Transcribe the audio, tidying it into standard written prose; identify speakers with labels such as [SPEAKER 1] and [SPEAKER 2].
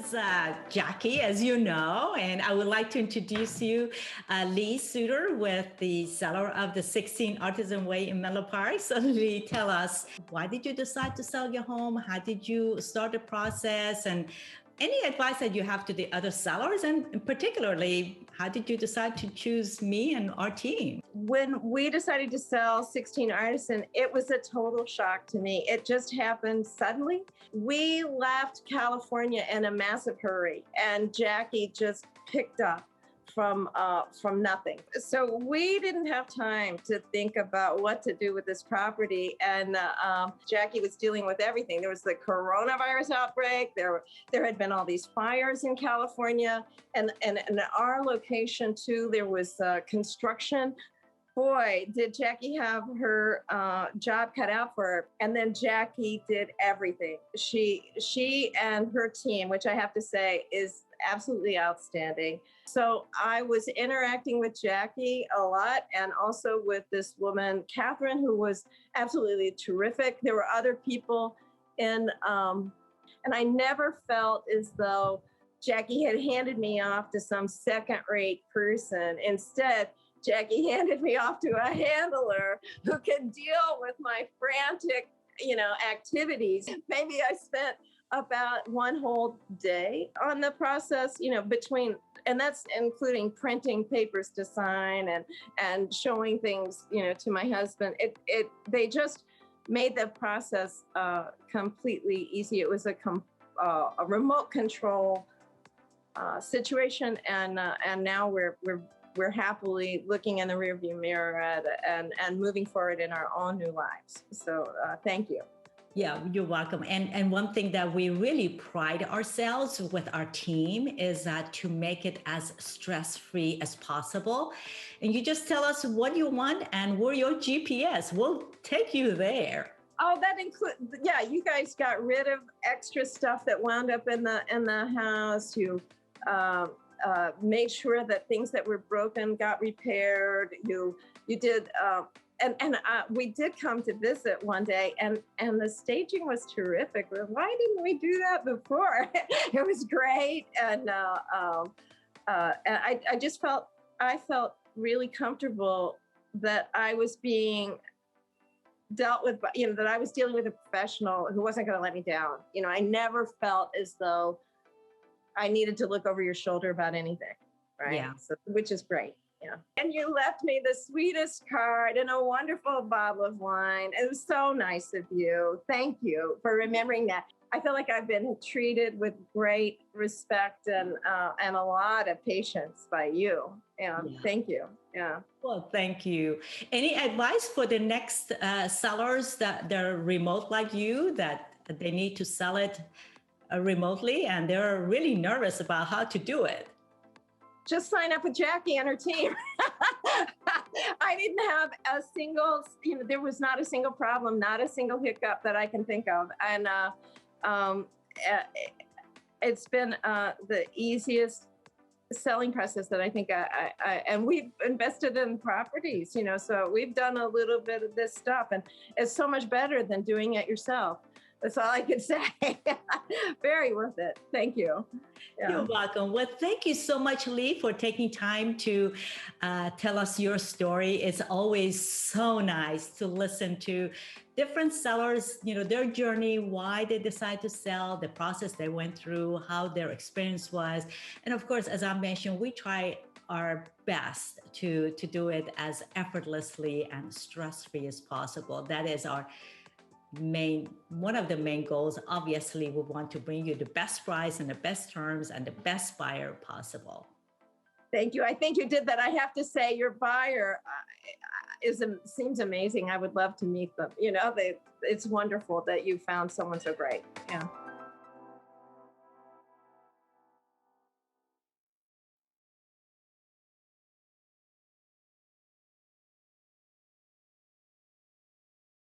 [SPEAKER 1] is Jackie, as you know, and I would like to introduce you, Leigh Soutter, with the seller of the 16 Artisan Way in Menlo Park. So, Leigh, tell us, why did you decide to sell your home? How did you start the process? And any advice that you have to the other sellers? And particularly, how did you decide to choose me and our team?
[SPEAKER 2] When we decided to sell 16 Artisan, it was a total shock to me. It just happened suddenly. We left California in a massive hurry, and Jackie just picked up from nothing. So we didn't have time to think about what to do with this property. And Jackie was dealing with everything. There was the coronavirus outbreak. There had been all these fires in California, and in our location too, there was construction. Boy, did Jackie have her job cut out for her. And then Jackie did everything. She and her team, which I have to say is absolutely outstanding. So I was interacting with Jackie a lot, and also with this woman, Catherine, who was absolutely terrific. There were other people and I never felt as though Jackie had handed me off to some second-rate person. Instead, Jackie handed me off to a handler who could deal with my frantic, activities. Maybe I spent about one whole day on the process, and that's including printing papers to sign and showing things, to my husband. They just made the process completely easy. It was a remote control situation, and now we're happily looking in the rearview mirror and moving forward in our own new lives. So thank you.
[SPEAKER 1] Yeah, you're welcome. And one thing that we really pride ourselves with our team is that to make it as stress-free as possible. And you just tell us what you want, and we're your GPS. We'll take you there.
[SPEAKER 2] Oh, that includes, yeah, you guys got rid of extra stuff that wound up in the house. You made sure that things that were broken got repaired. You did, and we did come to visit one day, and the staging was terrific. Why didn't we do that before? It was great, and I just felt really comfortable that I was being dealt with, that I was dealing with a professional who wasn't going to let me down. I never felt as though I needed to look over your shoulder about anything, right?
[SPEAKER 1] Yeah.
[SPEAKER 2] So, which is great. Yeah. And you left me the sweetest card and a wonderful bottle of wine. It was so nice of you. Thank you for remembering that. I feel like I've been treated with great respect and a lot of patience by you. Yeah. Thank you. Yeah.
[SPEAKER 1] Well, thank you. Any advice for the next sellers that they're remote like you, that they need to sell it remotely and they're really nervous about how to do it?
[SPEAKER 2] Just sign up with Jackie and her team. I didn't have a single, there was not a single problem, not a single hiccup that I can think of. And it's been the easiest selling process that I think and we've invested in properties, so we've done a little bit of this stuff, and it's so much better than doing it yourself. That's all I can say. Very worth it. Thank you. Yeah.
[SPEAKER 1] You're welcome. Well, thank you so much, Leigh, for taking time to tell us your story. It's always so nice to listen to different sellers, their journey, why they decide to sell, the process they went through, how their experience was. And of course, as I mentioned, we try our best to do it as effortlessly and stress-free as possible. That is one of the main goals. Obviously, we want to bring you the best price and the best terms and the best buyer possible.
[SPEAKER 2] Thank you. I think you did that. I have to say, your buyer seems amazing. I would love to meet them. It's wonderful that you found someone so great. Yeah.